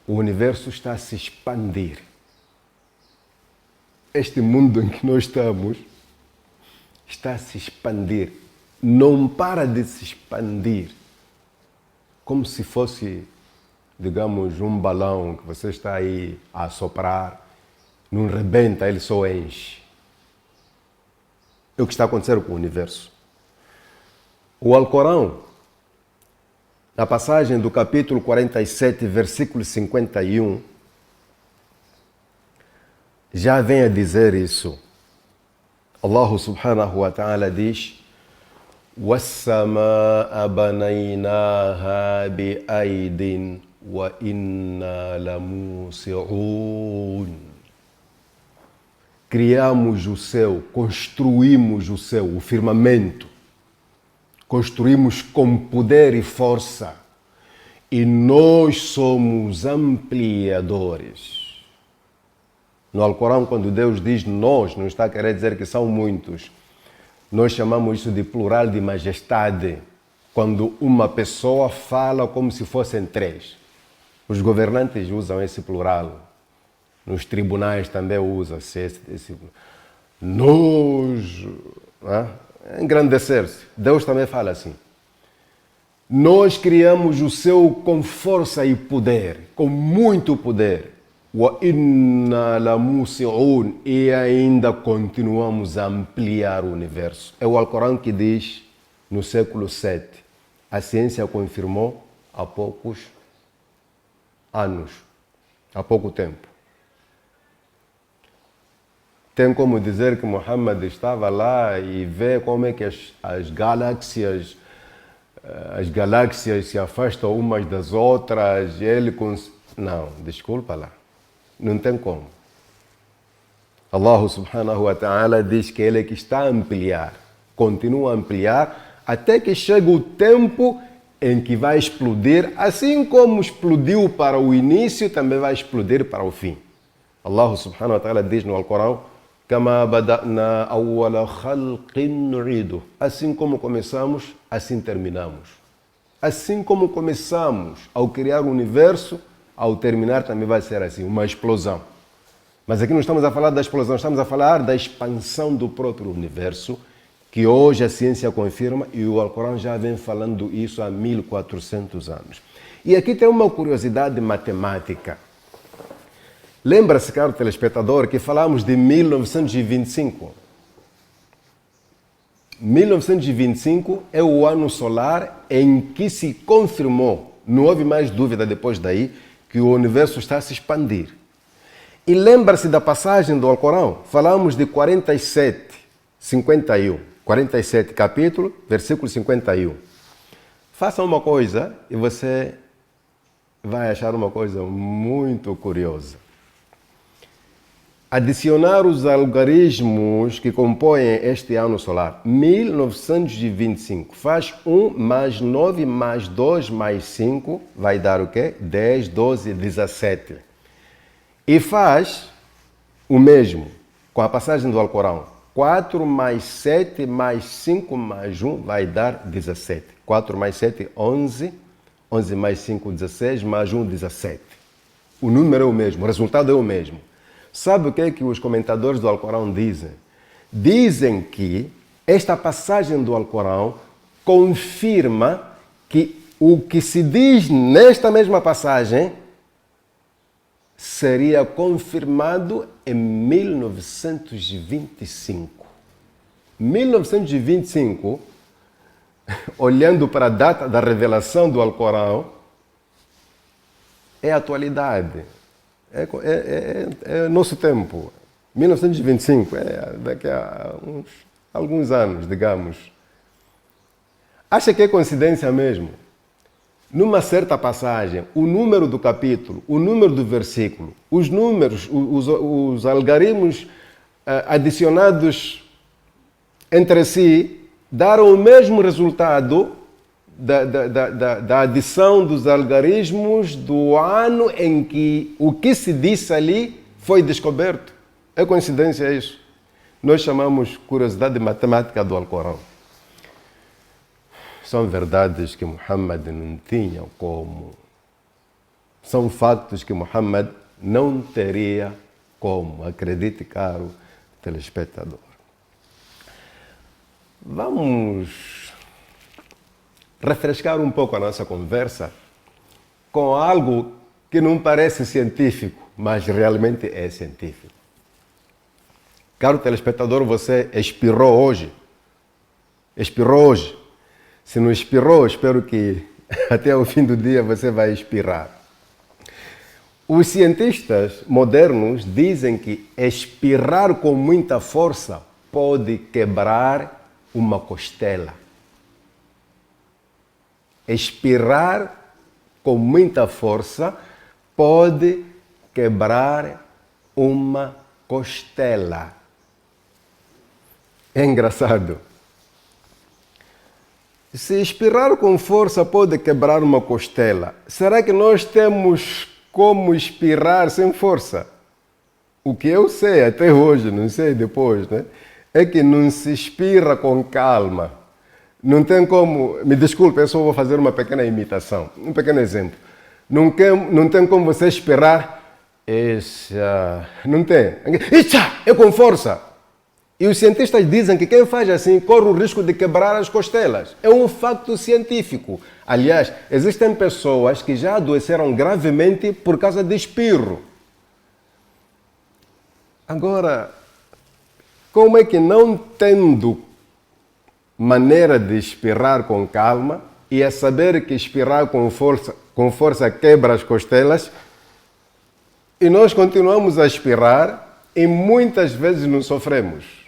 o universo está a se expandir. Este mundo em que nós estamos está a se expandir. Não para de se expandir. Como se fosse, digamos, um balão que você está aí a soprar, não rebenta, ele só enche. É o que está acontecendo com o universo. O Alcorão, na passagem do capítulo 47, versículo 51, já vem a dizer isso. Allah subhanahu wa ta'ala diz: وَالسَّمَاءَ بَنَيْنَاهَا بِأَيْدٍ وَإِنَّا لَمُوسِعُونَ. Criamos o céu, construímos o céu, o firmamento. Construímos com poder e força. E nós somos ampliadores. No Alcorão, quando Deus diz nós, não está a querer dizer que são muitos. Nós chamamos isso de plural de majestade. Quando uma pessoa fala como se fossem três. Os governantes usam esse plural. Nos tribunais também usa-se esse nós, engrandecer-se. Deus também fala assim. Nós criamos o céu com força e poder, com muito poder. وَإِنَّا لَمُوسِعُونَ. E ainda continuamos a ampliar o universo. É o Alcorão que diz, no século VII, a ciência confirmou há poucos anos, há pouco tempo. Tem como dizer que Muhammad estava lá e vê como é que as galáxias se afastam umas das outras. E ele Não, desculpa lá. Não tem como. Allah subhanahu wa ta'ala diz que ele é que está a ampliar. Continua a ampliar até que chega o tempo em que vai explodir. Assim como explodiu para o início, também vai explodir para o fim. Allah subhanahu wa ta'ala diz no Alcorão: كَمَا بَدَأْنَا أَوَّلَ خَلْقٍ نُعِيدُهُ. Assim como começamos, assim terminamos. Assim como começamos ao criar o universo, ao terminar também vai ser assim, uma explosão. Mas aqui não estamos a falar da explosão, estamos a falar da expansão do próprio universo, que hoje a ciência confirma e o Alcorão já vem falando isso há 1400 anos. E aqui tem uma curiosidade matemática. Lembra-se, caro telespectador, que falamos de 1925. 1925 é o ano solar em que se confirmou, não houve mais dúvida depois daí, que o universo está a se expandir. E lembra-se da passagem do Alcorão? Falamos de 47, 51. 47 capítulo, versículo 51. Faça uma coisa e você vai achar uma coisa muito curiosa. Adicionar os algarismos que compõem este ano solar. 1925 faz 1 mais 9 mais 2 mais 5, vai dar o quê? 10, 12, 17. E faz o mesmo com a passagem do Alcorão. 4 mais 7 mais 5 mais 1 vai dar 17. 4 mais 7, 11. 11 mais 5, 16, mais 1, 17. O número é o mesmo, o resultado é o mesmo. Sabe o que é que os comentadores do Alcorão dizem? Dizem que esta passagem do Alcorão confirma que o que se diz nesta mesma passagem seria confirmado em 1925. 1925, olhando para a data da revelação do Alcorão, é a atualidade. É nosso tempo. 1925, daqui a alguns anos, digamos. Acha que é coincidência mesmo? Numa certa passagem, o número do capítulo, o número do versículo, os números, os algarismos adicionados entre si, deram o mesmo resultado da adição dos algarismos do ano em que o que se disse ali foi descoberto. É coincidência isso? Nós chamamos curiosidade matemática do Alcorão. São verdades que Muhammad não tinha como São factos que Muhammad não teria como, acredite, caro telespectador. Vamos refrescar um pouco a nossa conversa com algo que não parece científico, mas realmente é científico. Caro telespectador, você expirou hoje? Expirou hoje? Se não expirou, espero que até o fim do dia você vai expirar. Os cientistas modernos dizem que expirar com muita força pode quebrar uma costela. Expirar com muita força pode quebrar uma costela. É engraçado. Se expirar com força pode quebrar uma costela, será que nós temos como expirar sem força? O que eu sei até hoje, não sei depois, né? É que não se expira com calma. Não tem como, me desculpe, eu só vou fazer uma pequena imitação, um pequeno exemplo. Não tem como você expirar, não tem. É com força. E os cientistas dizem que quem faz assim corre o risco de quebrar as costelas. É um facto científico. Aliás, existem pessoas que já adoeceram gravemente por causa de espirro. Agora, como é que não tendo maneira de expirar com calma e a saber que expirar com força quebra as costelas, e nós continuamos a expirar e muitas vezes não sofremos?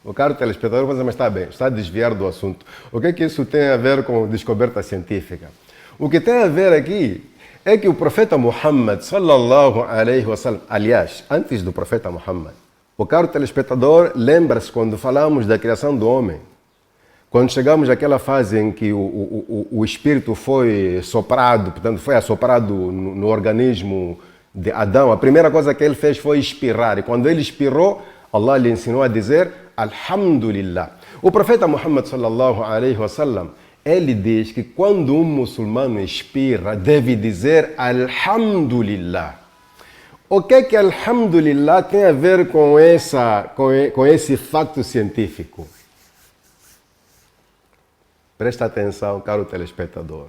O caro telespectador vai dizer, mas está bem, está a desviar do assunto. O que é que isso tem a ver com descoberta científica? O que tem a ver aqui é que o profeta Muhammad, sallallahu alaihi wasallam, aliás, antes do profeta Muhammad, o caro telespectador lembra-se quando falamos da criação do homem, quando chegamos àquela fase em que o espírito foi soprado, portanto foi assoprado no organismo de Adão, a primeira coisa que ele fez foi expirar, e quando ele expirou, Allah lhe ensinou a dizer Alhamdulillah. O profeta Muhammad sallallahu alaihi wasallam, ele diz que quando um muçulmano expira, deve dizer Alhamdulillah. O que é que Alhamdulillah tem a ver com esse facto científico? Presta atenção, caro telespectador.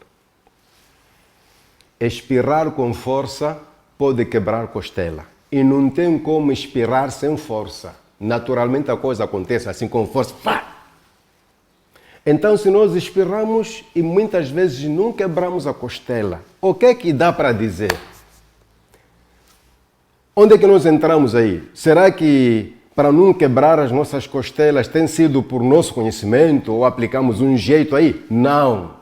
Expirar com força pode quebrar costela. E não tem como expirar sem força. Naturalmente a coisa acontece assim com força. Pá! Então, se nós expiramos e muitas vezes não quebramos a costela, o que é que dá para dizer? Onde é que nós entramos aí? Será que para não quebrar as nossas costelas tem sido por nosso conhecimento ou aplicamos um jeito aí? Não.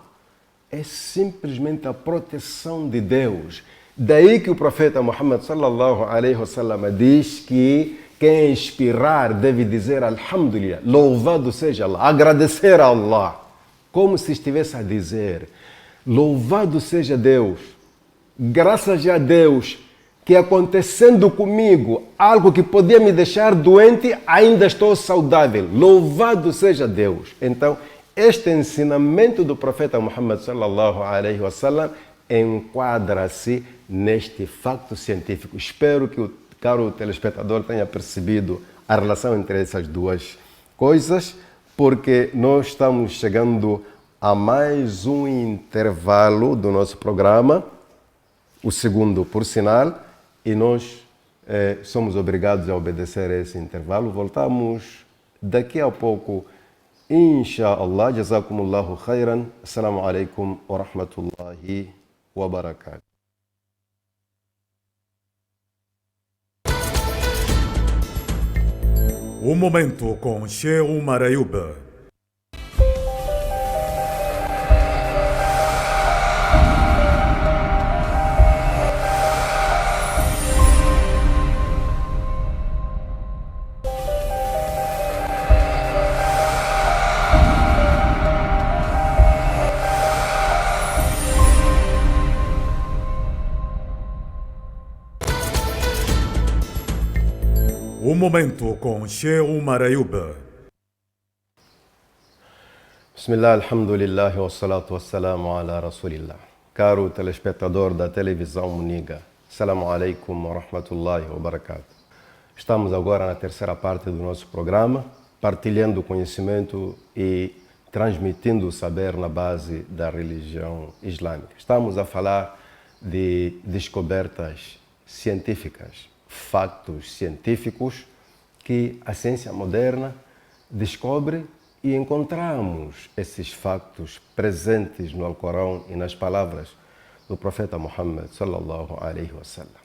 É simplesmente a proteção de Deus. Daí que o profeta Muhammad sallallahu alaihi wasallam diz que quem expirar deve dizer Alhamdulillah, louvado seja Allah, agradecer a Allah, como se estivesse a dizer, louvado seja Deus, graças a Deus, que acontecendo comigo algo que podia me deixar doente, ainda estou saudável, louvado seja Deus. Então, este ensinamento do profeta Muhammad sallallahu alaihi wasallam enquadra-se neste facto científico. Espero que o caro telespectador tenha percebido a relação entre essas duas coisas, porque nós estamos chegando a mais um intervalo do nosso programa, o segundo por sinal, e nós somos obrigados a obedecer a esse intervalo. Voltamos daqui a pouco, inshallah. Jazakumullahu khairan. Assalamu alaikum wa rahmatullahi wa barakatuh. O momento com Sheikh Umar Ayub. O momento com Sheikh Umar Ayub. Bismillah, alhamdulillah, wassalatu wassalamu ala rasulillah. caro telespectador da televisão Muniga. Assalamu alaikum wa rahmatullahi wa barakatuh. Estamos agora na terceira parte do nosso programa, partilhando o conhecimento e transmitindo o saber na base da religião islâmica. Estamos a falar de descobertas científicas, factos científicos que a ciência moderna descobre e encontramos esses factos presentes no Alcorão e nas palavras do profeta Muhammad sallallahu alaihi wasallam.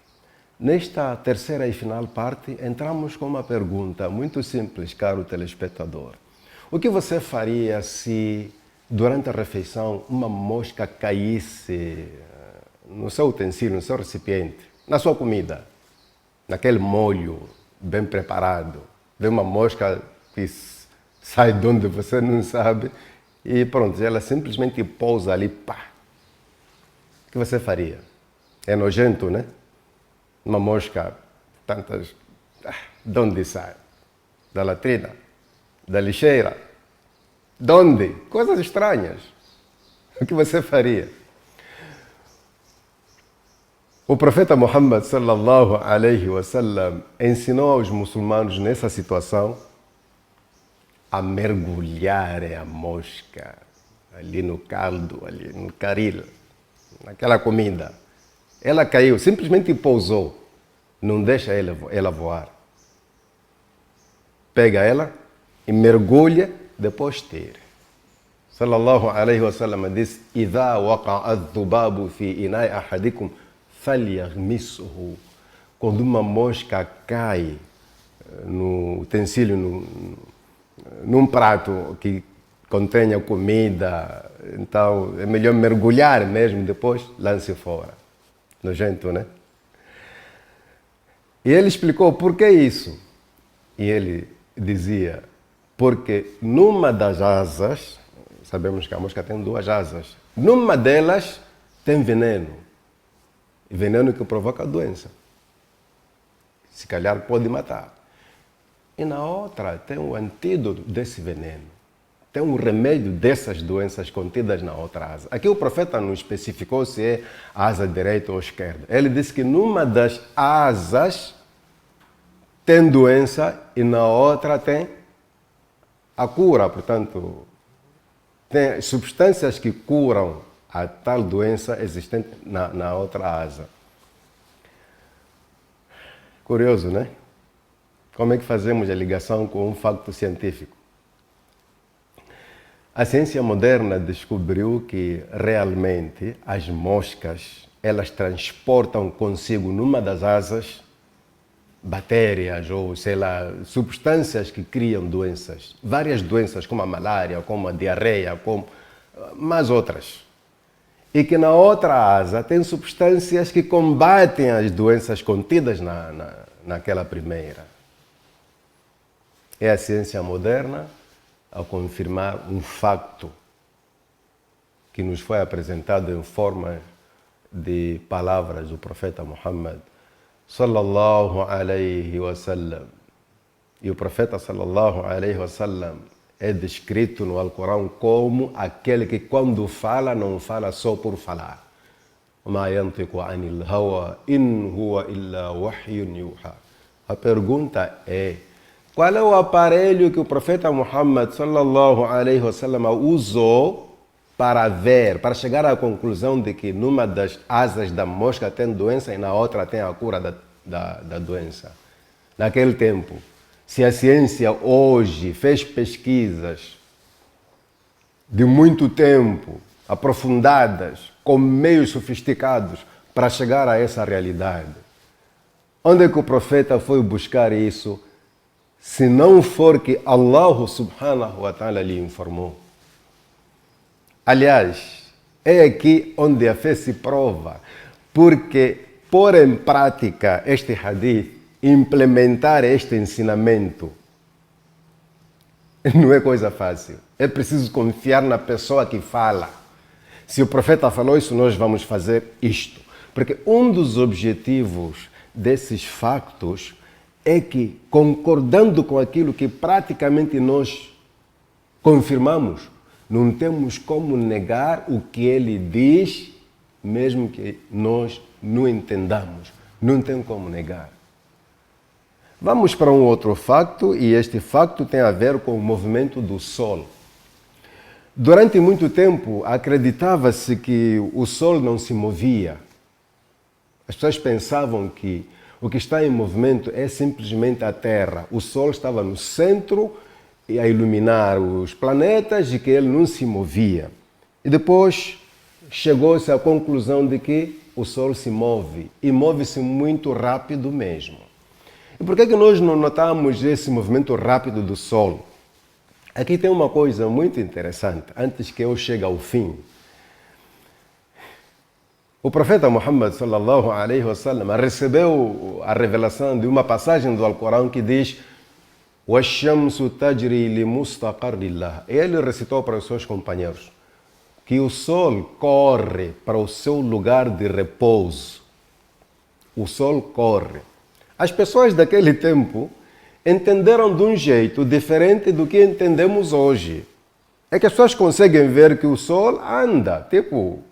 Nesta terceira e final parte, entramos com uma pergunta muito simples, caro telespectador. O que você faria se, durante a refeição, uma mosca caísse no seu utensílio, no seu recipiente, na sua comida, naquele molho bem preparado? Vem uma mosca que sai de onde você não sabe e pronto, ela simplesmente pousa ali, pá. O que você faria? É nojento, né? Uma mosca, tantas... De onde sai? Da latrina? Da lixeira? De onde? Coisas estranhas. O que você faria? O profeta Muhammad sallallahu alaihi wasallam ensinou aos muçulmanos nessa situação a mergulhar a mosca ali no caldo, ali no caril, naquela comida. Ela caiu, simplesmente pousou. Não deixa ela voar. Pega ela e mergulha, depois tira. Sallallahu alaihi wasallam disse: "Idha waqa'a adh-dhubabu fi ina'i ahadikum falyaghmishu." Quando uma mosca cai no utensílio, num prato que contenha comida, então é melhor mergulhar mesmo, depois lance fora. Nojento, né? E ele explicou por que isso. E ele dizia, porque numa das asas, sabemos que a mosca tem duas asas, numa delas tem veneno. E veneno que provoca doença. Se calhar pode matar. E na outra tem o antídoto desse veneno. Tem um remédio dessas doenças contidas na outra asa. Aqui o profeta não especificou se é a asa direita ou esquerda. Ele disse que numa das asas tem doença e na outra tem a cura. Portanto, tem substâncias que curam a tal doença existente na outra asa. Curioso, né? Como é que fazemos a ligação com um facto científico? A ciência moderna descobriu que realmente as moscas, elas transportam consigo numa das asas bactérias ou, sei lá, substâncias que criam doenças. Várias doenças como a malária, como a diarreia, como mais outras. E que na outra asa tem substâncias que combatem as doenças contidas naquela primeira. É a ciência moderna a confirmar um facto que nos foi apresentado em forma de palavras do profeta Muhammad sallallahu alaihi wasallam. E o profeta sallallahu alaihi wasallam é descrito no Alcorão como aquele que quando fala, não fala só por falar. Ma yantiqu anil hawa in huwa illa wahyun yuha. A pergunta é: qual é o aparelho que o profeta Muhammad sallallahu alaihi wasallam usou para ver, para chegar à conclusão de que numa das asas da mosca tem doença e na outra tem a cura da doença? Naquele tempo, se a ciência hoje fez pesquisas de muito tempo, aprofundadas, com meios sofisticados para chegar a essa realidade, onde é que o profeta foi buscar isso? Se não for que Allah subhanahu wa ta'ala lhe informou. Aliás, é aqui onde a fé se prova, porque pôr em prática este hadith, implementar este ensinamento, não é coisa fácil. É preciso confiar na pessoa que fala. Se o profeta falou isso, nós vamos fazer isto. Porque um dos objetivos desses factos é que, concordando com aquilo que praticamente nós confirmamos, não temos como negar o que ele diz mesmo que nós não entendamos. Não tem como negar. Vamos para um outro facto, e este facto tem a ver com o movimento do Sol. Durante muito tempo, acreditava-se que o Sol não se movia. As pessoas pensavam que o que está em movimento é simplesmente a Terra. O Sol estava no centro a iluminar os planetas e que ele não se movia. E depois chegou-se à conclusão de que o Sol se move, e move-se muito rápido mesmo. E por que nós não notamos esse movimento rápido do Sol? Aqui tem uma coisa muito interessante, antes que eu chegue ao fim. O profeta Muhammad sallallahu alaihi wasallam recebeu a revelação de uma passagem do Alcorão que diz: "Wash-shamsu tajri li mustaqarrillah." Ele recitou para os seus companheiros que o Sol corre para o seu lugar de repouso. O Sol corre. As pessoas daquele tempo entenderam de um jeito diferente do que entendemos hoje. É que as pessoas conseguem ver que o Sol anda,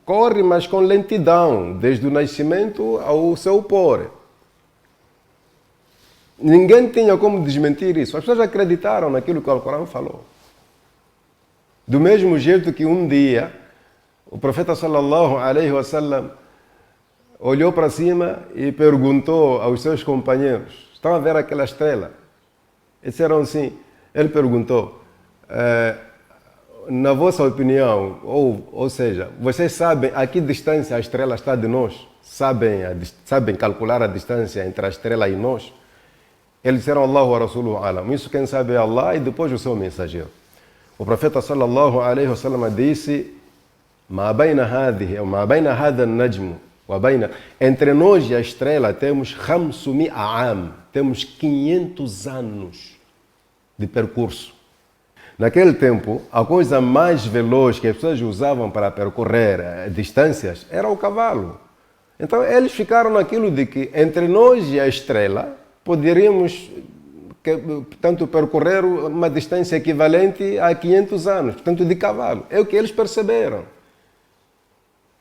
corre, mas com lentidão, desde o nascimento ao seu pôr. Ninguém tinha como desmentir isso. As pessoas acreditaram naquilo que o Alcorão falou. Do mesmo jeito que um dia, o profeta sallallahu alaihi wasallam olhou para cima e perguntou aos seus companheiros: estão a ver aquela estrela? Eles disseram assim. Ele perguntou: na vossa opinião, ou seja, vocês sabem a que distância a estrela está de nós? Sabem calcular a distância entre a estrela e nós? Eles disseram: Allahu wa Rasuluhu alam. Isso quem sabe é Allah e depois o seu mensageiro. O profeta sallallahu alaihi wasallam disse: Ma baina hadha an-najm wa baina, entre nós e a estrela temos 500 aam, temos 500 anos de percurso. Naquele tempo, a coisa mais veloz que as pessoas usavam para percorrer distâncias era o cavalo. Então eles ficaram naquilo de que entre nós e a estrela poderíamos, portanto, percorrer uma distância equivalente a 500 anos, portanto, de cavalo. É o que eles perceberam.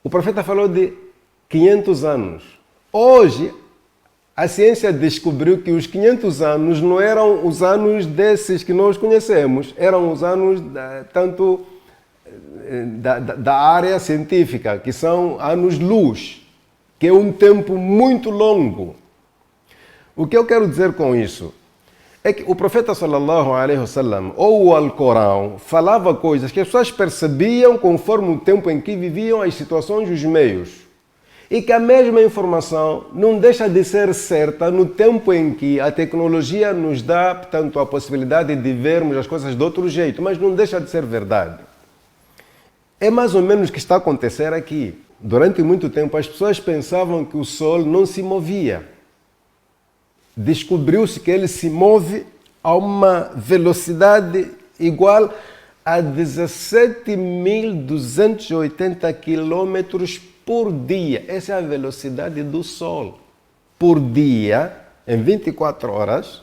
O profeta falou de 500 anos. Hoje, a ciência descobriu que os 500 anos não eram os anos desses que nós conhecemos, eram os anos da área científica, que são anos-luz, que é um tempo muito longo. O que eu quero dizer com isso é que o profeta sallallahu alaihi wasallam, ou o Alcorão, falava coisas que as pessoas percebiam conforme o tempo em que viviam, as situações e os meios. E que a mesma informação não deixa de ser certa no tempo em que a tecnologia nos dá, portanto, a possibilidade de vermos as coisas de outro jeito, mas não deixa de ser verdade. É mais ou menos o que está a acontecer aqui. Durante muito tempo, as pessoas pensavam que o Sol não se movia. Descobriu-se que ele se move a uma velocidade igual a 17.280 km por dia. Essa é a velocidade do Sol. Por dia, em 24 horas,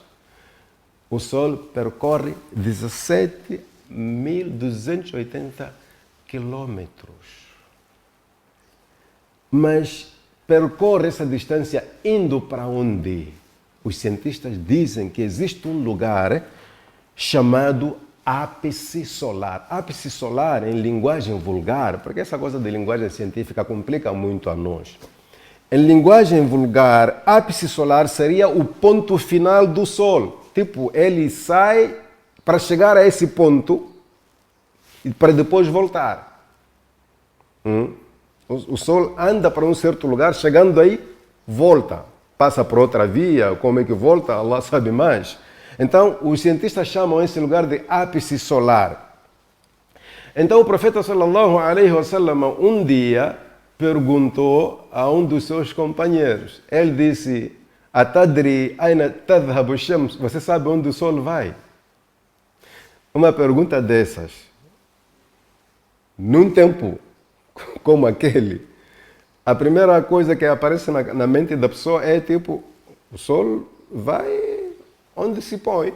o Sol percorre 17.280 quilômetros. Mas percorre essa distância indo para onde? Os cientistas dizem que existe um lugar chamado ápice solar. Ápice solar em linguagem vulgar, porque essa coisa de linguagem científica complica muito a nós. Em linguagem vulgar, ápice solar seria o ponto final do Sol. Ele sai para chegar a esse ponto e para depois voltar. O Sol anda para um certo lugar, chegando aí, volta. Passa por outra via, como é que volta, Allah sabe mais. Então, os cientistas chamam esse lugar de ápice solar. Então, o profeta sallallahu alaihi wasallam um dia perguntou a um dos seus companheiros. Ele disse: Atadri aina tadhhabu shams? Você sabe onde o Sol vai? Uma pergunta dessas, num tempo como aquele, a primeira coisa que aparece na mente da pessoa é o Sol vai onde se põe.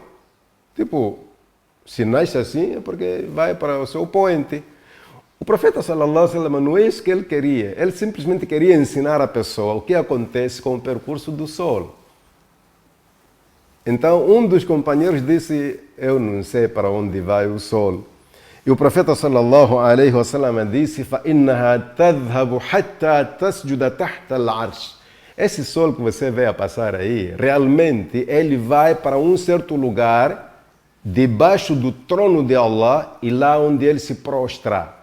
Se nasce assim é porque vai para o seu poente. O profeta sallallahu alaihi wasallam não é isso que ele queria. Ele simplesmente queria ensinar a pessoa o que acontece com o percurso do sol. Então, um dos companheiros disse, eu não sei para onde vai o sol. E o profeta sallallahu alaihi wasallam disse, فَإِنَّهَا تَذْهَبُ حَتَّى تَسْجُدَ تَحْتَ الْعَرْشِ. Esse sol que você vê a passar aí, realmente ele vai para um certo lugar debaixo do trono de Allah e lá onde ele se prostra.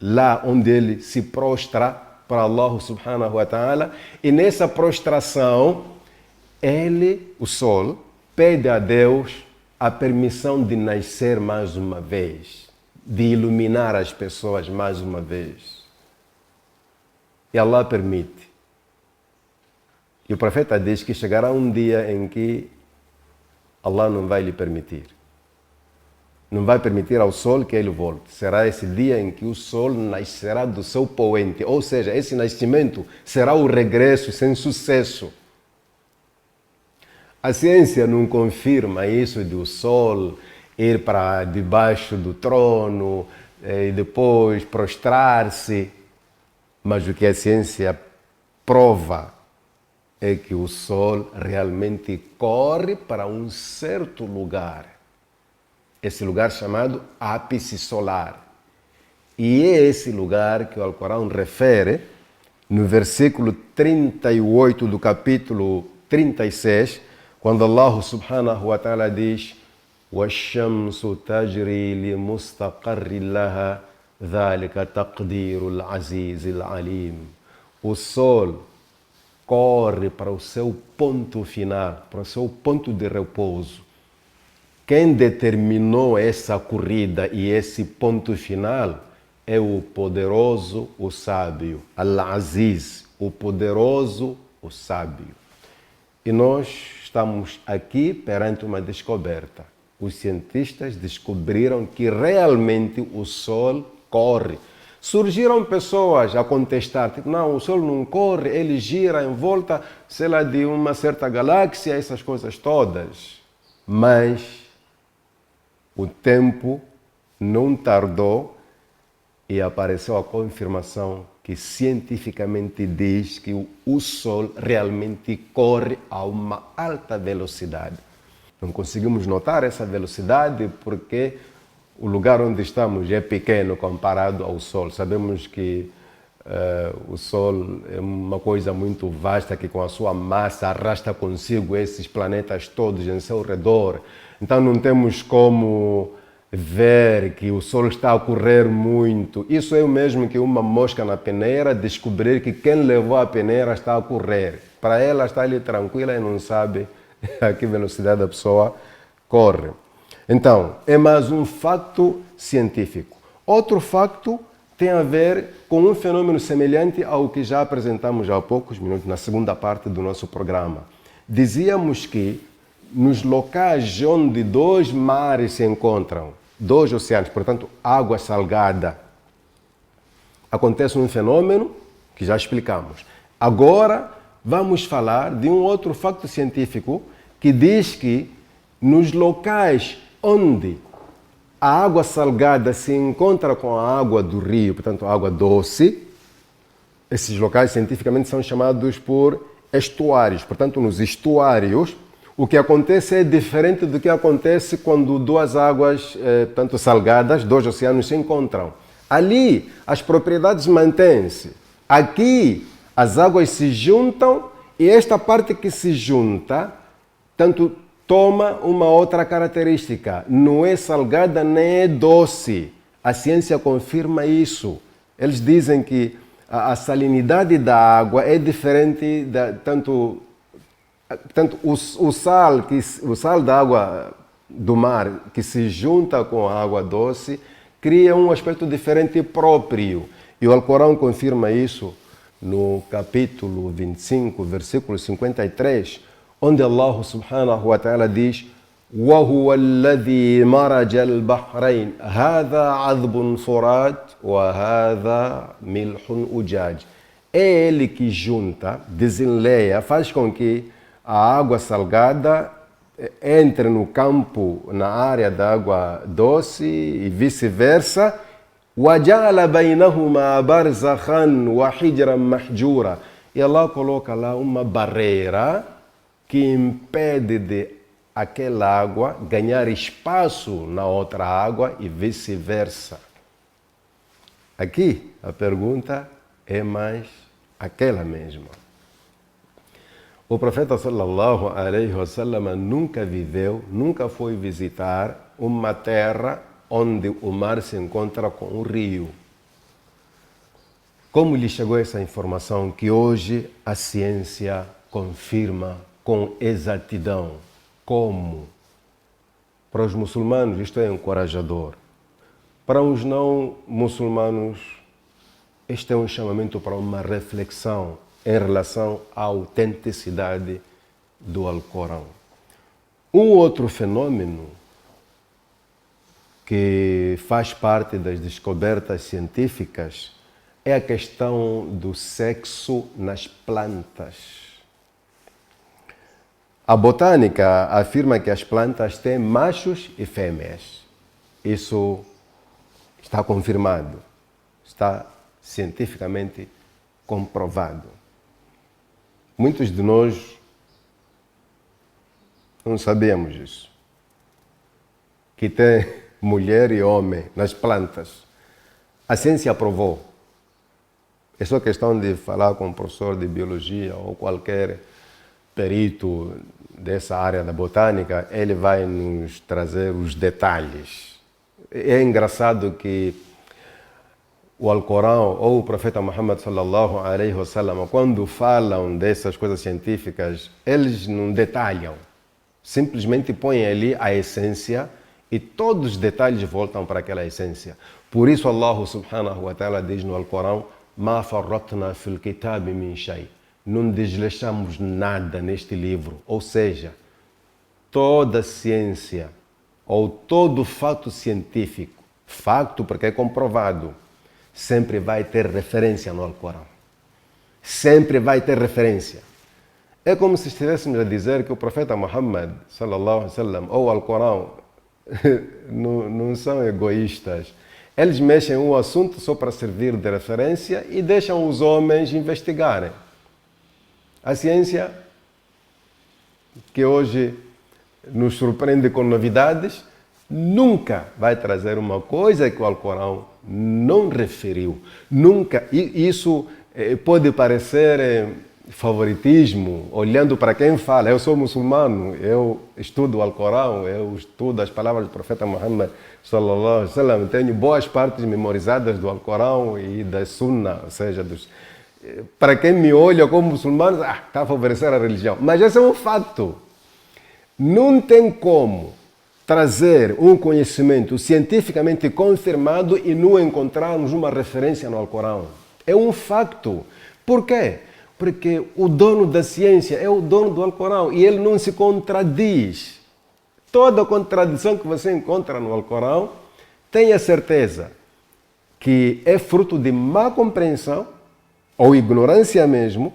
Lá onde ele se prostra para Allah subhanahu wa ta'ala. E nessa prostração, ele, o sol, pede a Deus a permissão de nascer mais uma vez, de iluminar as pessoas mais uma vez. E Allah permite. E o profeta diz que chegará um dia em que Allah não vai lhe permitir. Não vai permitir ao sol que ele volte. Será esse dia em que o sol nascerá do seu poente. Ou seja, esse nascimento será o regresso sem sucesso. A ciência não confirma isso do sol ir para debaixo do trono e depois prostrar-se. Mas o que a ciência prova é que o sol realmente corre para um certo lugar. Esse lugar chamado ápice solar. E é esse lugar que o Alcorão refere no versículo 38 do capítulo 36, quando Allah subhanahu wa ta'ala diz وَالشَّمْسُ تَجْرِي لِمُسْتَقَرٍّ لَهَا ذَلِكَ تَقْدِيرُ الْعَزِيزِ الْعَلِيمِ. O sol corre para o seu ponto final, para o seu ponto de repouso. Quem determinou essa corrida e esse ponto final é o poderoso, o sábio. Al-Aziz, o poderoso, o sábio. E nós estamos aqui perante uma descoberta. Os cientistas descobriram que realmente o Sol corre. Surgiram pessoas a contestar, tipo, não, o Sol não corre, ele gira em volta, sei lá, de uma certa galáxia, essas coisas todas. Mas o tempo não tardou e apareceu a confirmação que cientificamente diz que o Sol realmente corre a uma alta velocidade. Não conseguimos notar essa velocidade porque o lugar onde estamos é pequeno comparado ao Sol. Sabemos que o Sol é uma coisa muito vasta que com a sua massa arrasta consigo esses planetas todos em seu redor. Então não temos como ver que o Sol está a correr muito. Isso é o mesmo que uma mosca na peneira descobrir que quem levou a peneira está a correr. Para ela está ali tranquila e não sabe a que velocidade a pessoa corre. Então, é mais um facto científico. Outro facto tem a ver com um fenômeno semelhante ao que já apresentamos há poucos minutos, na segunda parte do nosso programa. Dizíamos que nos locais onde dois mares se encontram, dois oceanos, portanto, água salgada, acontece um fenômeno que já explicamos. Agora, vamos falar de um outro facto científico que diz que nos locais onde a água salgada se encontra com a água do rio, portanto, a água doce, esses locais cientificamente são chamados por estuários. Portanto, nos estuários, o que acontece é diferente do que acontece quando duas águas, tanto salgadas, dois oceanos se encontram. Ali, as propriedades mantêm-se. Aqui, as águas se juntam e esta parte que se junta, tanto toma uma outra característica. Não é salgada nem é doce. A ciência confirma isso. Eles dizem que a salinidade da água é diferente, tanto o sal da água do mar que se junta com a água doce cria um aspecto diferente próprio. E o Alcorão confirma isso no capítulo 25, versículo 53, onde Allah subhanahu wa ta'ala diz وَهُوَ الَّذِي مَرَجَ الْبَحْرَيْنِ هَذَا عَذْبٌ فُرَاتٌ وَهَذَا مِلْحٌ أُجَاجٌ. É ele que junta, desenleia, faz com que a água salgada entre no campo, na área da água doce e vice-versa, وَجَعَلَ بَيْنَهُمَا بَرْزَخًا وَحِجْرًا مَحْجُورًا. E Allah coloca lá uma barreira que impede de aquela água ganhar espaço na outra água e vice-versa. Aqui a pergunta é mais aquela mesma. O profeta sallallahu alaihi wasallam nunca viveu, nunca foi visitar uma terra onde o mar se encontra com o rio. Como lhe chegou essa informação que hoje a ciência confirma com exatidão? Como? Para os muçulmanos isto é encorajador. Para os não muçulmanos, este é um chamamento para uma reflexão em relação à autenticidade do Alcorão. Um outro fenômeno que faz parte das descobertas científicas é a questão do sexo nas plantas. A botânica afirma que as plantas têm machos e fêmeas. Isso está confirmado, está cientificamente comprovado. Muitos de nós não sabemos disso. Que tem mulher e homem nas plantas. A ciência provou. É só questão de falar com um professor de biologia ou qualquer perito dessa área da botânica, ele vai nos trazer os detalhes. É engraçado que o Alcorão ou o profeta Muhammad sallallahu alaihi wasallam, quando falam dessas coisas científicas, eles não detalham. Simplesmente põem ali a essência e todos os detalhes voltam para aquela essência. Por isso Allah subhanahu wa ta'ala diz no Alcorão: "Ma farratna fil kitab min shay". Não desleixamos nada neste livro. Ou seja, toda ciência ou todo fato científico, facto porque é comprovado, sempre vai ter referência no Alcorão. Sempre vai ter referência. É como se estivéssemos a dizer que o profeta Muhammad sallallahu alaihi wasallam ou o Alcorão não são egoístas. Eles mexem um assunto só para servir de referência e deixam os homens investigarem. A ciência, que hoje nos surpreende com novidades, nunca vai trazer uma coisa que o Alcorão não referiu. Nunca. E isso pode parecer favoritismo, olhando para quem fala. Eu sou muçulmano, eu estudo o Alcorão, eu estudo as palavras do profeta Muhammad sallallahu alaihi wasallam, tenho boas partes memorizadas do Alcorão e da Sunna, ou seja, para quem me olha como muçulmano, está a favorecer a religião. Mas esse é um fato. Não tem como trazer um conhecimento cientificamente confirmado e não encontrarmos uma referência no Alcorão. É um facto. Por quê? Porque o dono da ciência é o dono do Alcorão e ele não se contradiz. Toda contradição que você encontra no Alcorão, tenha certeza que é fruto de má compreensão, ou ignorância mesmo,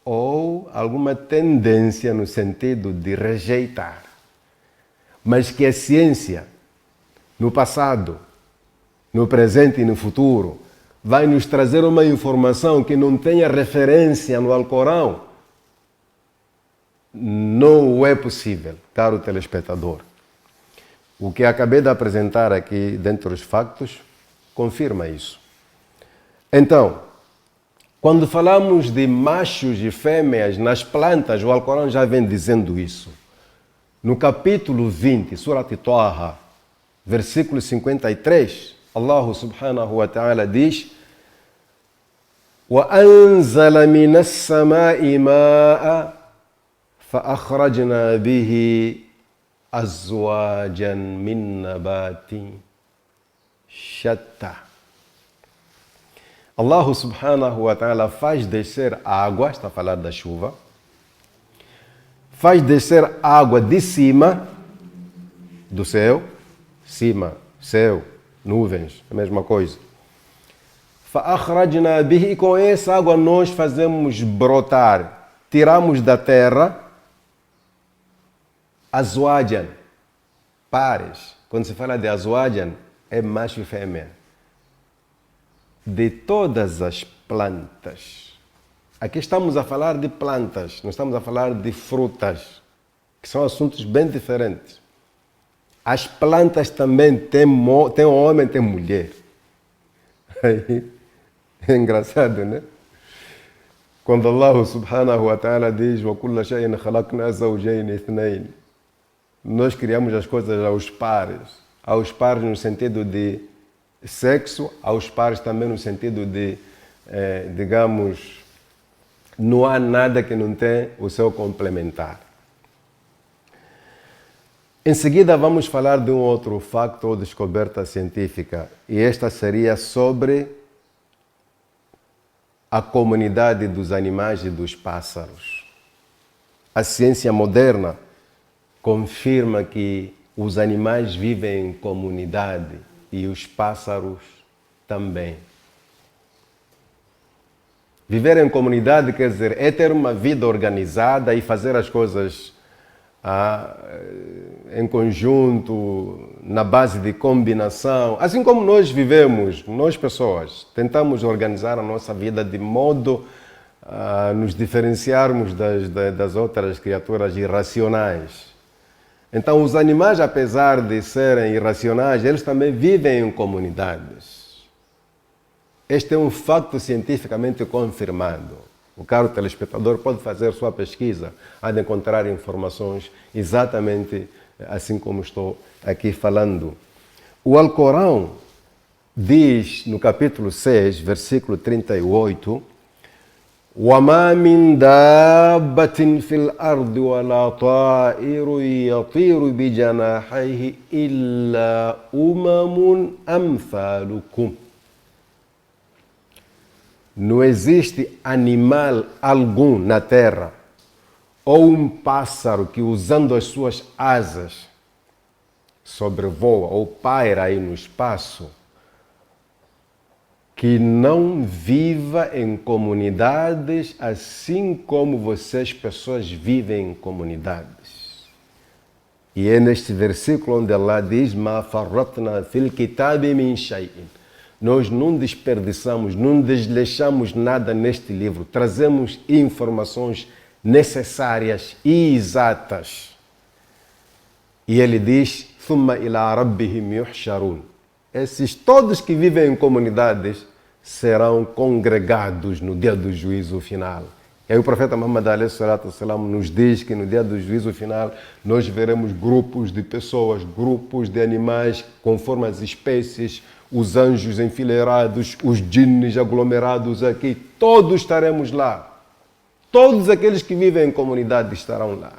ou alguma tendência no sentido de rejeitar. Mas que a ciência, no passado, no presente e no futuro, vai nos trazer uma informação que não tenha referência no Alcorão, não é possível, caro telespectador. O que acabei de apresentar aqui, dentre os factos, confirma isso. Então, quando falamos de machos e fêmeas nas plantas, o Alcorão já vem dizendo isso. No capítulo 20, Surat Taha, versículo 53, Allah subhanahu wa ta'ala diz: وَأَنزَلَ مِنَ السَّمَاءِ مَاءً فَأَخْرَجْنَا بِهِ أَزْوَاجًا مِّن نَبَاتٍ شَتَّى. Allah subhanahu wa ta'ala faz descer água, está a falar da chuva, faz descer água de cima do céu, cima, céu, nuvens, a mesma coisa. فَأَخْرَجْنَا بِهِ, e com essa água nós fazemos brotar, tiramos da terra azwajan, pares. Quando se fala de azwajan, é macho e fêmea. de todas as plantas. Aqui estamos a falar de plantas, não estamos a falar de frutas, que são assuntos bem diferentes. As plantas também têm homem, tem mulher. Aí, é engraçado, né? Quando Allah subhanahu wa ta'ala diz وَكُلَّ شَيْءٍ خَلَقْنَا زَوْجَيْنِ اثْنَيْنِ, nós criamos as coisas aos pares no sentido de sexo, aos pares também no sentido de, digamos, não há nada que não tenha o seu complementar. Em seguida vamos falar de um outro facto ou descoberta científica, e esta seria sobre a comunidade dos animais e dos pássaros. A ciência moderna confirma que os animais vivem em comunidade e os pássaros também. Viver em comunidade quer dizer é ter uma vida organizada e fazer as coisas em conjunto, na base de combinação. Assim como nós vivemos, nós pessoas, tentamos organizar a nossa vida de modo a nos diferenciarmos das outras criaturas irracionais. Então, os animais, apesar de serem irracionais, eles também vivem em comunidades. Este é um facto cientificamente confirmado. O caro telespectador pode fazer sua pesquisa, há de encontrar informações exatamente assim como estou aqui falando. O Alcorão diz, no capítulo 6, versículo 38, وَمَا مِنْ دَابَّةٍ فِي الْأَرْضِ وَلَا طَائِرٌ يَطِيرُ بِجَنَاحَيْهِ إِلَّا أَمْثَالُكُمْ. Não existe animal algum na terra ou um pássaro que, usando as suas asas, sobrevoa ou paira aí no espaço, que não viva em comunidades assim como vocês, pessoas, vivem em comunidades. E é neste versículo onde Allah diz: مَا فَرَّطْنَا فِي الْكِتَابِ مِنْ شَيْءٍ. Nós não desperdiçamos, não desleixamos nada neste livro. Trazemos informações necessárias e exatas. E ele diz: ثُمَّ إِلَىٰ رَبِّهِمْ يُحْشَرُونَ. Esses todos que vivem em comunidades serão congregados no dia do juízo final. E aí o profeta Muhammad ﷺ nos diz que no dia do juízo final nós veremos grupos de pessoas, grupos de animais conforme as espécies, os anjos enfileirados, os djinns aglomerados aqui, todos estaremos lá. Todos aqueles que vivem em comunidade estarão lá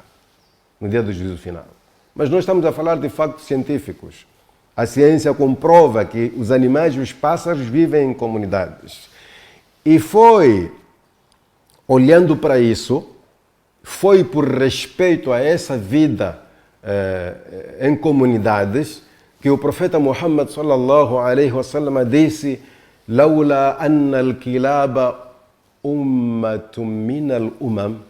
no dia do juízo final. Mas nós estamos a falar de factos científicos. A ciência comprova que os animais e os pássaros vivem em comunidades. E foi, olhando para isso, foi por respeito a essa vida em comunidades que o profeta Muhammad sallallahu alaihi wasallam disse: "Laula anna al-kilaba ummatun min al-umam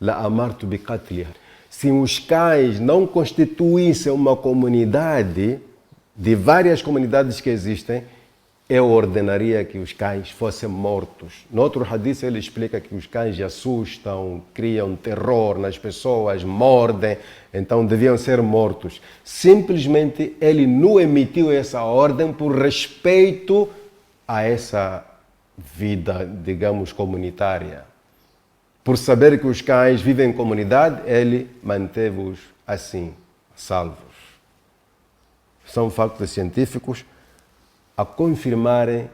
la amartu bi qatliha." Se os cães não constituíssem uma comunidade, de várias comunidades que existem, eu ordenaria que os cães fossem mortos. No outro hadith ele explica que os cães assustam, criam terror nas pessoas, mordem, então deviam ser mortos. Simplesmente ele não emitiu essa ordem por respeito a essa vida, digamos, comunitária. Por saber que os cães vivem em comunidade, ele manteve-os assim, salvos. São factos científicos a confirmarem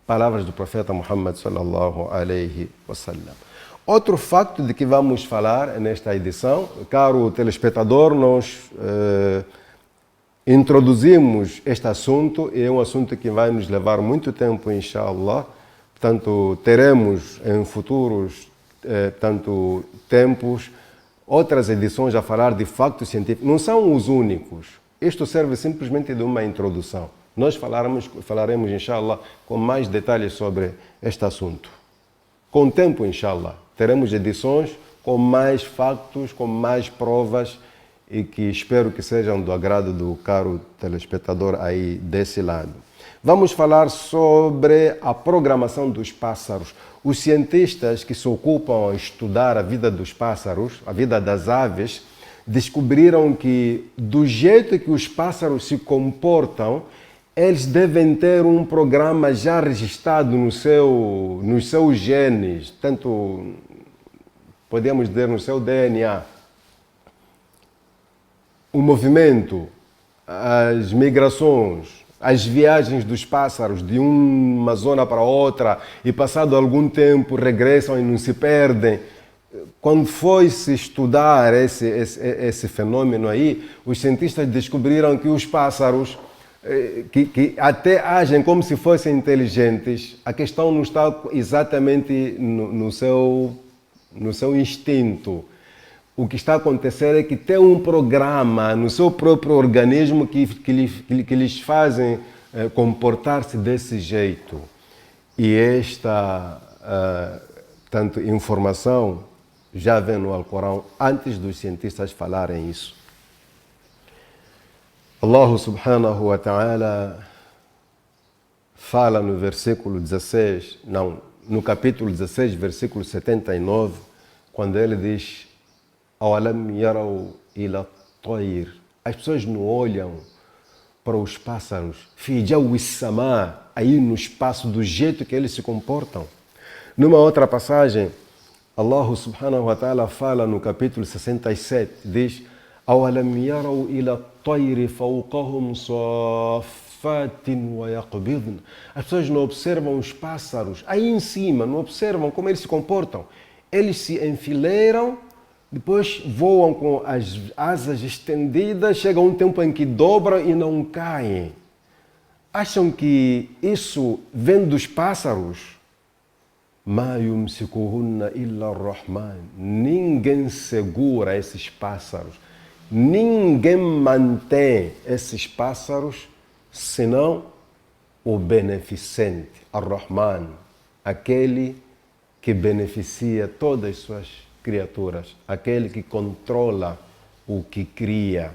palavras do profeta Muhammad sallallahu alaihi wasallam. Outro facto de que vamos falar nesta edição, caro telespectador, nós introduzimos este assunto e é um assunto que vai nos levar muito tempo, inshallah. Portanto, teremos em futuros tempos outras edições a falar de factos científicos. Não são os únicos. Isto serve simplesmente de uma introdução. Nós falaremos, inshallah, com mais detalhes sobre este assunto. Com o tempo, inshallah, teremos edições com mais factos, com mais provas e que espero que sejam do agrado do caro telespectador aí desse lado. Vamos falar sobre a programação dos pássaros. Os cientistas que se ocupam a estudar a vida dos pássaros, a vida das aves, descobriram que do jeito que os pássaros se comportam, eles devem ter um programa já registrado nos seus genes, tanto podemos dizer no seu DNA. O movimento, as migrações, as viagens dos pássaros de uma zona para outra e passado algum tempo regressam e não se perdem. Quando foi-se estudar esse fenômeno aí, os cientistas descobriram que os pássaros, que até agem como se fossem inteligentes, a questão não está exatamente no seu instinto. O que está a acontecer é que tem um programa no seu próprio organismo que lhes fazem comportar-se desse jeito. E esta tanto informação já vem no Alcorão antes dos cientistas falarem isso. Allah subhanahu wa ta'ala fala no versículo 16, no capítulo 16, versículo 79, quando ele diz: Awalam yarau ila tayr. As pessoas não olham para os pássaros, fi jawi sama, aí no espaço, do jeito que eles se comportam. Numa outra passagem, Allah subhanahu wa ta'ala fala no capítulo 67, diz: Awalam yarau ila tayr fawqahum saffatin wa yaqbidn. As pessoas não observam os pássaros aí em cima, não observam como eles se comportam. Eles se enfileiram, depois voam com as asas estendidas, chega um tempo em que dobram e não caem. Acham que isso vem dos pássaros? Ma yumsikuhunna illa ar-Rahman. Ninguém segura esses pássaros. Ninguém mantém esses pássaros senão o beneficente, ar-Rahman, aquele que beneficia todas as suas criaturas, aquele que controla o que cria.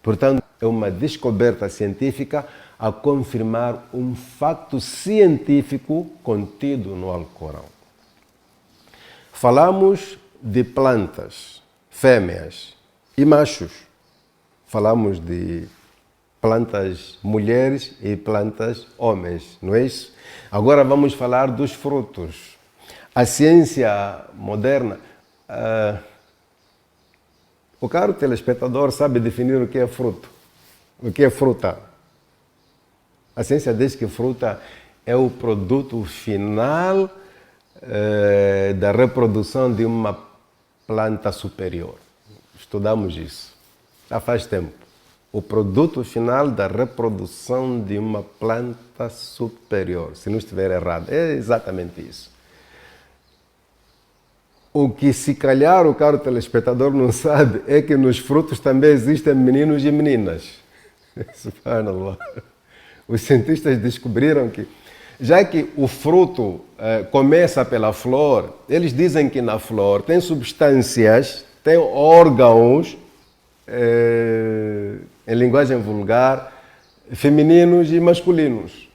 Portanto, é uma descoberta científica a confirmar um fato científico contido no Alcorão. Falamos de plantas, fêmeas e machos. Falamos de plantas mulheres e plantas homens, não é isso? Agora vamos falar dos frutos. A ciência moderna, o caro telespectador sabe definir o que é fruto, o que é fruta. A ciência diz que fruta é o produto final da reprodução de uma planta superior. Estudamos isso já faz tempo. O produto final da reprodução de uma planta superior. Se não estiver errado, é exatamente isso. O que se calhar o caro telespectador não sabe é que nos frutos também existem meninos e meninas. Subhanallah. Os cientistas descobriram que, já que o fruto começa pela flor, eles dizem que na flor tem substâncias, tem órgãos, em linguagem vulgar, femininos e masculinos,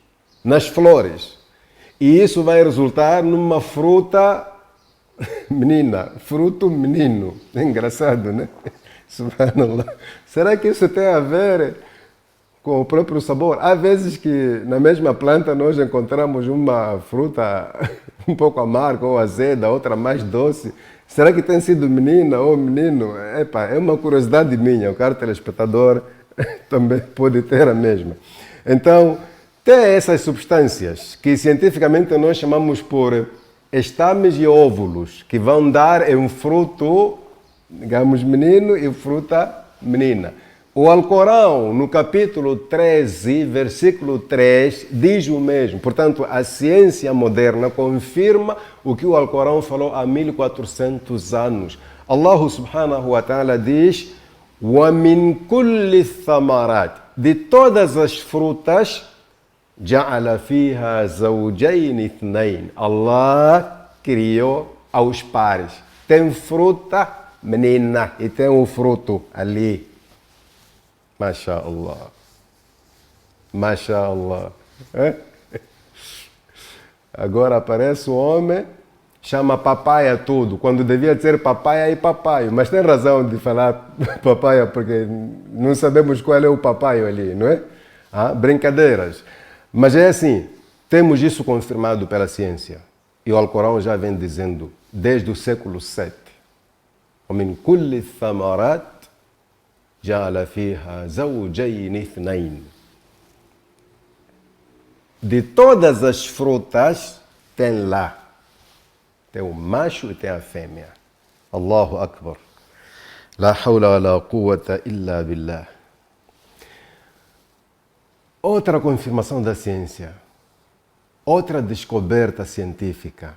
nas flores. E isso vai resultar numa fruta menina, fruto menino. É engraçado, né? Subhanallah. Será que isso tem a ver com o próprio sabor? Há vezes que na mesma planta nós encontramos uma fruta um pouco amarga ou azeda, outra mais doce. Será que tem sido menina ou menino? Epa, é uma curiosidade minha, o caro telespectador também pode ter a mesma. Então, tem essas substâncias que cientificamente nós chamamos por estames e óvulos, que vão dar um fruto, digamos, menino e fruta menina. O Alcorão, no capítulo 13, versículo 3, diz o mesmo. Portanto, a ciência moderna confirma o que o Alcorão falou há 1400 anos. Allah subhanahu wa ta'ala diz: وَمِنْ كُلِّ الثَّمَرَاتِ. De todas as frutas, جَعَلَ فِيهَا زَوْجَيْنِ اثْنَيْنِ. Allah criou aos pares. Tem fruta menina e tem o fruto ali. MashaAllah. MashaAllah. Agora aparece o homem, chama papaya tudo, quando devia dizer papaya e papaio. Mas tem razão de falar papaya, porque não sabemos qual é o papaio ali, não é? Brincadeiras. Mas é assim, temos isso confirmado pela ciência. E o Alcorão já vem dizendo, desde o século VII, وَمِنْ كُلِّ الثَّمَرَاتِ جَعَلَ فِيهَا زَوْجَيْنِ اثْنَيْنِ. De todas as frutas, tem lá. Tem o macho e tem a fêmea. Allahu Akbar. La hawla wa la quwwata illa billah. Outra confirmação da ciência. Outra descoberta científica.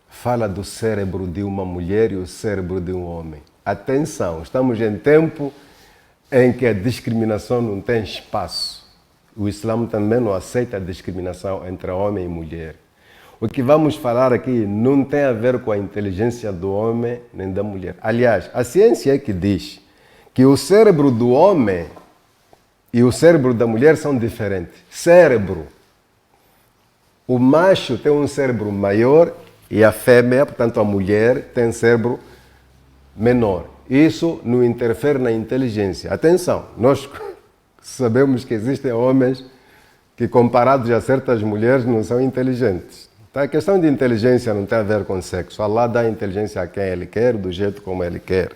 Fala do cérebro de uma mulher e o cérebro de um homem. Atenção, estamos em tempo em que a discriminação não tem espaço. O Islã também não aceita a discriminação entre homem e mulher. O que vamos falar aqui não tem a ver com a inteligência do homem nem da mulher. Aliás, a ciência é que diz que o cérebro do homem e o cérebro da mulher são diferentes. Cérebro. O macho tem um cérebro maior e a fêmea, portanto a mulher, tem cérebro menor. Isso não interfere na inteligência. Atenção, nós sabemos que existem homens que, comparados a certas mulheres, não são inteligentes. Então, a questão de inteligência não tem a ver com sexo. Allah dá inteligência a quem Ele quer, do jeito como Ele quer.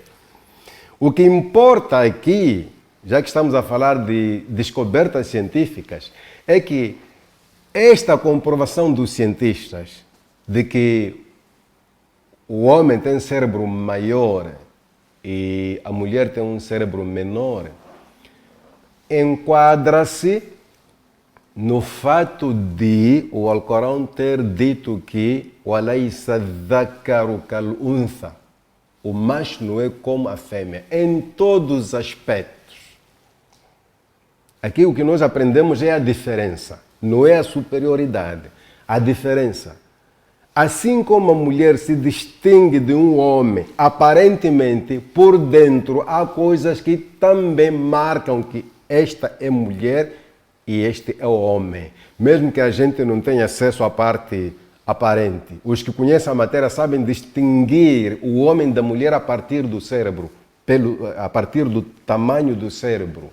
O que importa aqui, já que estamos a falar de descobertas científicas, é que esta comprovação dos cientistas de que o homem tem cérebro maior e a mulher tem um cérebro menor, enquadra-se no fato de o Alcorão ter dito que وَلَيْسَ الذَّكَرُ كَالْأُنْثَى, o macho não é como a fêmea, em todos os aspectos. Aqui o que nós aprendemos é a diferença, não é a superioridade, a diferença. Assim como a mulher se distingue de um homem, aparentemente, por dentro, há coisas que também marcam que esta é mulher e este é o homem. Mesmo que a gente não tenha acesso à parte aparente. Os que conhecem a matéria sabem distinguir o homem da mulher a partir do cérebro, a partir do tamanho do cérebro.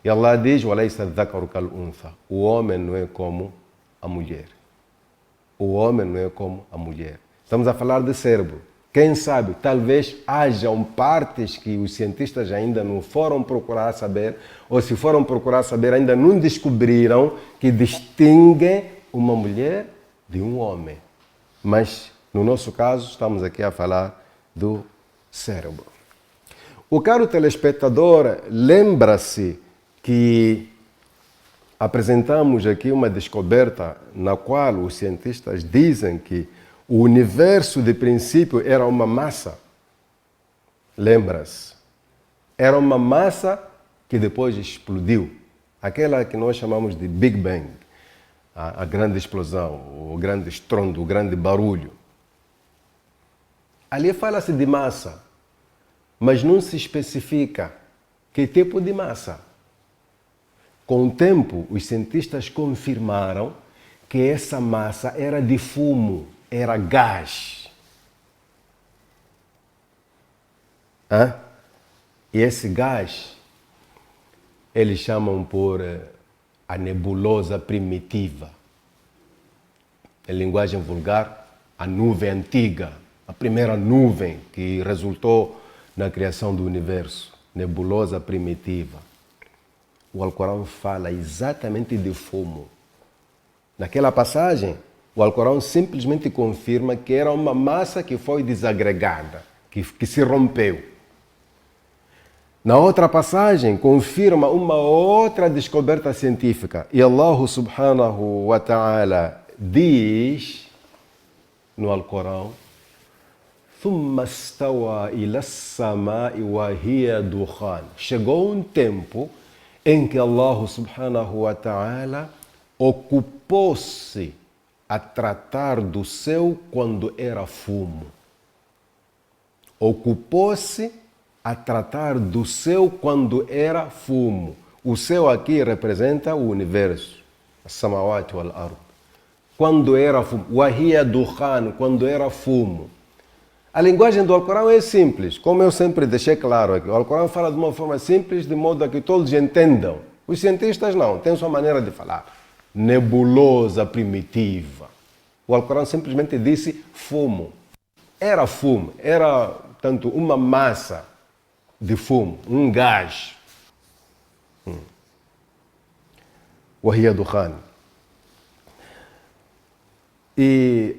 E Allah diz, وَلَيْسَ الذَّكَرُ كَالْأُنْثَى, o homem não é como a mulher. O homem não é como a mulher. Estamos a falar de cérebro. Quem sabe, talvez hajam partes que os cientistas ainda não foram procurar saber, ou se foram procurar saber, ainda não descobriram que distinguem uma mulher de um homem. Mas, no nosso caso, estamos aqui a falar do cérebro. O caro telespectador, lembra-se que apresentamos aqui uma descoberta na qual os cientistas dizem que o universo, de princípio, era uma massa. Lembra-se? Era uma massa que depois explodiu. Aquela que nós chamamos de Big Bang. A grande explosão, o grande estrondo, o grande barulho. Ali fala-se de massa, mas não se especifica que tipo de massa. Com o tempo, os cientistas confirmaram que essa massa era de fumo, era gás. E esse gás, eles chamam por a nebulosa primitiva. Em linguagem vulgar, a nuvem antiga, a primeira nuvem que resultou na criação do universo, nebulosa primitiva. O Alcorão fala exatamente de fumo. Naquela passagem, o Alcorão simplesmente confirma que era uma massa que foi desagregada, que se rompeu. Na outra passagem, confirma uma outra descoberta científica. E Allah subhanahu wa ta'ala diz no Alcorão: ثُمَّ اسْتَوَى إِلَى السَّمَاءِ وَهِيَ دُخَانٌ. Chegou um tempo em que Allah subhanahu wa ta'ala ocupou-se a tratar do céu quando era fumo. Ocupou-se a tratar do céu quando era fumo. O céu aqui representa o universo. As-samawati wal ard. Quando era fumo. Wahia dukhan, quando era fumo. A linguagem do Alcorão é simples, como eu sempre deixei claro aqui. O Alcorão fala de uma forma simples, de modo a que todos entendam. Os cientistas não, têm sua maneira de falar. Nebulosa, primitiva. O Alcorão simplesmente disse fumo. Era fumo, era, tanto uma massa de fumo, um gás. Wahia dukhan. E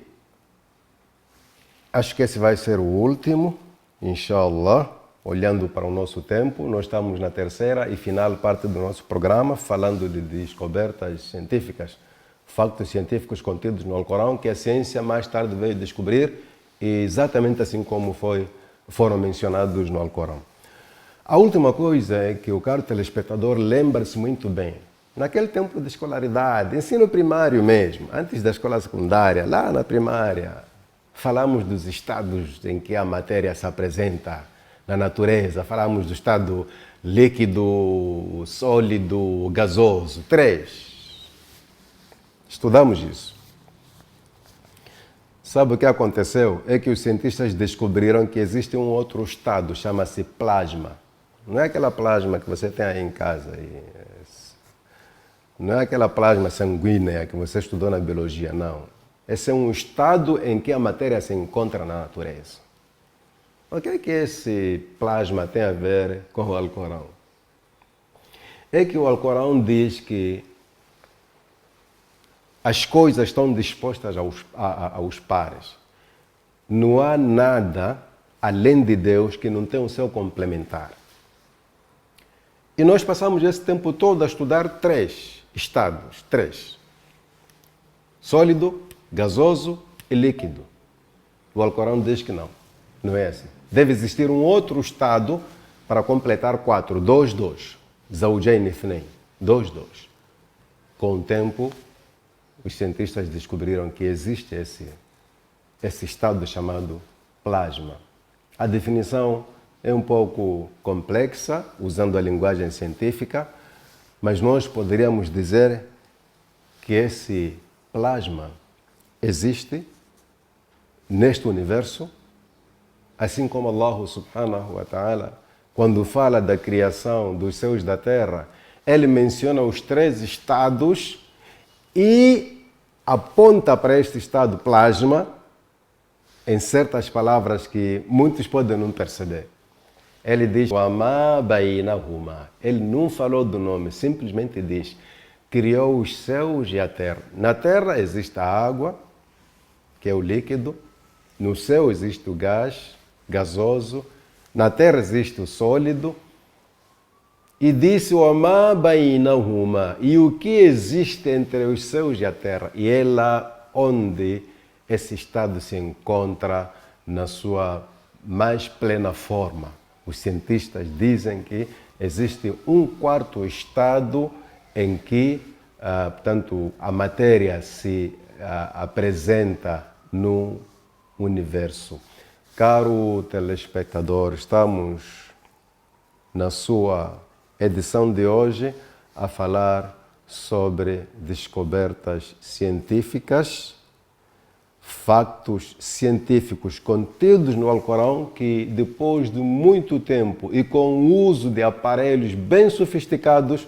acho que esse vai ser o último, inshallah. Olhando para o nosso tempo, nós estamos na terceira e final parte do nosso programa, falando de descobertas científicas, factos científicos contidos no Alcorão, que a ciência mais tarde veio descobrir, exatamente assim como foram mencionados no Alcorão. A última coisa é que o caro telespectador lembra-se muito bem. Naquele tempo de escolaridade, ensino primário mesmo, antes da escola secundária, lá na primária, falamos dos estados em que a matéria se apresenta na natureza. Falamos do estado líquido, sólido, gasoso. 3. Estudamos isso. Sabe o que aconteceu? É que os cientistas descobriram que existe um outro estado, chama-se plasma. Não é aquela plasma que você tem aí em casa. Não é aquela plasma sanguínea que você estudou na biologia, não. Esse é um estado em que a matéria se encontra na natureza. O que é que esse plasma tem a ver com o Alcorão? É que o Alcorão diz que as coisas estão dispostas aos pares. Não há nada além de Deus que não tem o seu complementar. E nós passamos esse tempo todo a estudar 3 estados, 3. Sólido, gasoso e líquido. O Alcorão diz que não é assim. Deve existir um outro estado para completar 4, 2, 2. Zawjayn ithnayn, 2, 2. Com o tempo, os cientistas descobriram que existe esse estado chamado plasma. A definição é um pouco complexa, usando a linguagem científica, mas nós poderíamos dizer que esse plasma existe neste universo, assim como Allah subhanahu wa ta'ala, quando fala da criação dos céus da terra, ele menciona os 3 estados e aponta para este estado plasma em certas palavras que muitos podem não perceber. Ele diz, وَمَا بَيْنَهُمَا. Ele não falou do nome, simplesmente diz, criou os céus e a terra. Na terra existe a água, que é o líquido. No céu existe o gás, gasoso. Na terra existe o sólido. E disse, وَمَا بَيْنَهُمَا. E o que existe entre os céus e a terra? E é lá onde esse estado se encontra na sua mais plena forma. Os cientistas dizem que existe um 4º estado em que, portanto, a matéria se apresenta no universo. Caro telespectador, estamos na sua edição de hoje a falar sobre descobertas científicas, factos científicos contidos no Alcorão que, depois de muito tempo e com o uso de aparelhos bem sofisticados,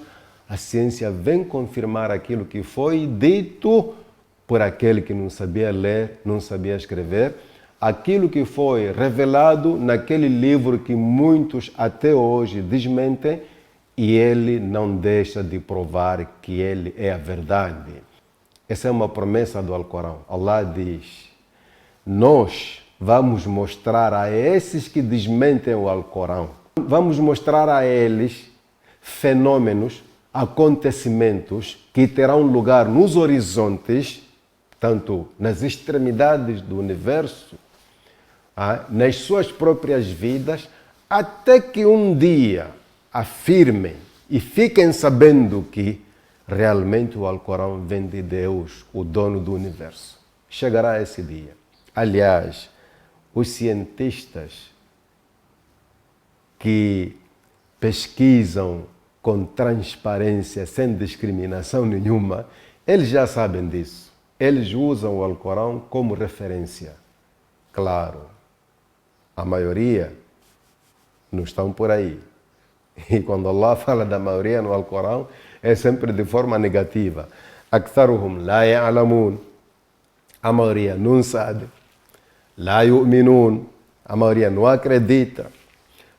a ciência vem confirmar aquilo que foi dito por aquele que não sabia ler, não sabia escrever, aquilo que foi revelado naquele livro que muitos até hoje desmentem, e ele não deixa de provar que ele é a verdade. Essa é uma promessa do Alcorão. Allah diz, nós vamos mostrar a esses que desmentem o Alcorão, vamos mostrar a eles fenômenos, acontecimentos que terão lugar nos horizontes, tanto nas extremidades do universo, nas suas próprias vidas, até que um dia afirmem e fiquem sabendo que realmente o Alcorão vem de Deus, o dono do universo. Chegará esse dia. Aliás, os cientistas que pesquisam com transparência, sem discriminação nenhuma, Eles já sabem disso. Eles usam o Alcorão como referência. Claro, a maioria não estão por aí. E quando Allah fala da maioria no Alcorão, é sempre de forma negativa. Aktharuhum la ya'lamun. A maioria não sabe. La yu'minun. A maioria não acredita.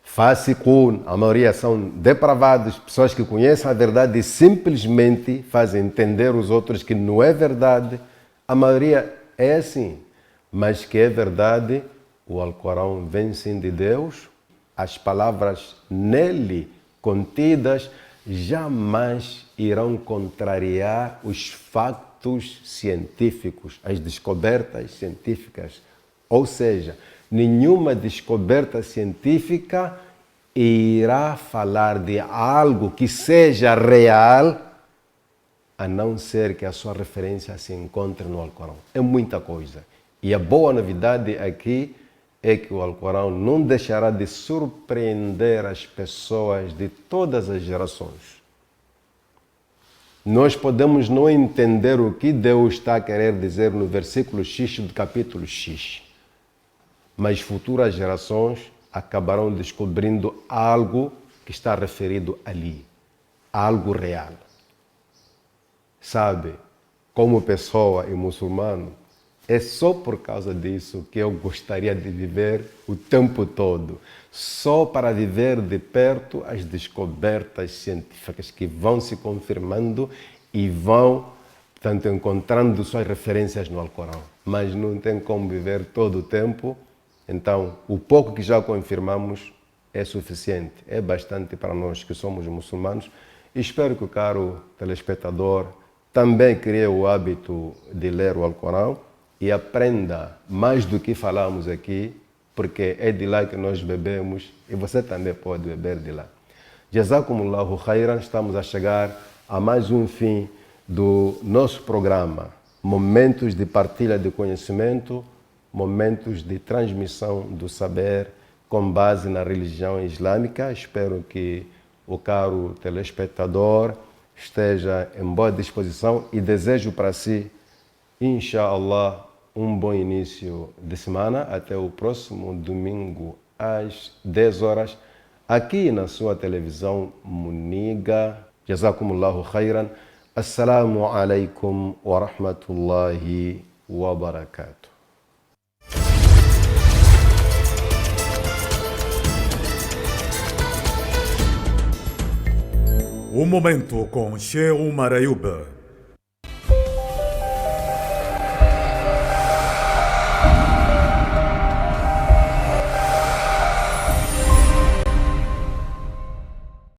Fasiqun. A maioria são depravados, pessoas que conhecem a verdade e simplesmente fazem entender os outros que não é verdade. A maioria é assim. Mas que é verdade, o Alcorão vem sim de Deus. As palavras nele contidas jamais irão contrariar os factos científicos, as descobertas científicas. Ou seja, nenhuma descoberta científica irá falar de algo que seja real, a não ser que a sua referência se encontre no Alcorão. É muita coisa. E a boa novidade aqui é que o Alcorão não deixará de surpreender as pessoas de todas as gerações. Nós podemos não entender o que Deus está a querer dizer no versículo X do capítulo X, mas futuras gerações acabarão descobrindo algo que está referido ali, algo real. Sabe, como pessoa e muçulmano, é só por causa disso que eu gostaria de viver o tempo todo, só para viver de perto as descobertas científicas que vão se confirmando e vão, portanto, encontrando suas referências no Alcorão. Mas não tem como viver todo o tempo, então o pouco que já confirmamos é suficiente, é bastante para nós que somos muçulmanos. E espero que o caro telespectador também crie o hábito de ler o Alcorão e aprenda mais do que falamos aqui, porque é de lá que nós bebemos e você também pode beber de lá. Jazakumullahu khairan, estamos a chegar a mais um fim do nosso programa. Momentos de partilha de conhecimento, momentos de transmissão do saber com base na religião islâmica. Espero que o caro telespectador esteja em boa disposição e desejo para si, inshallah, um bom início de semana. Até o próximo domingo às 10 horas, aqui na sua televisão Muniga. Jazakumullahu khairan. Assalamu alaikum wa rahmatullahi wa barakatuh. Um momento com Sheikh Umar Ayub.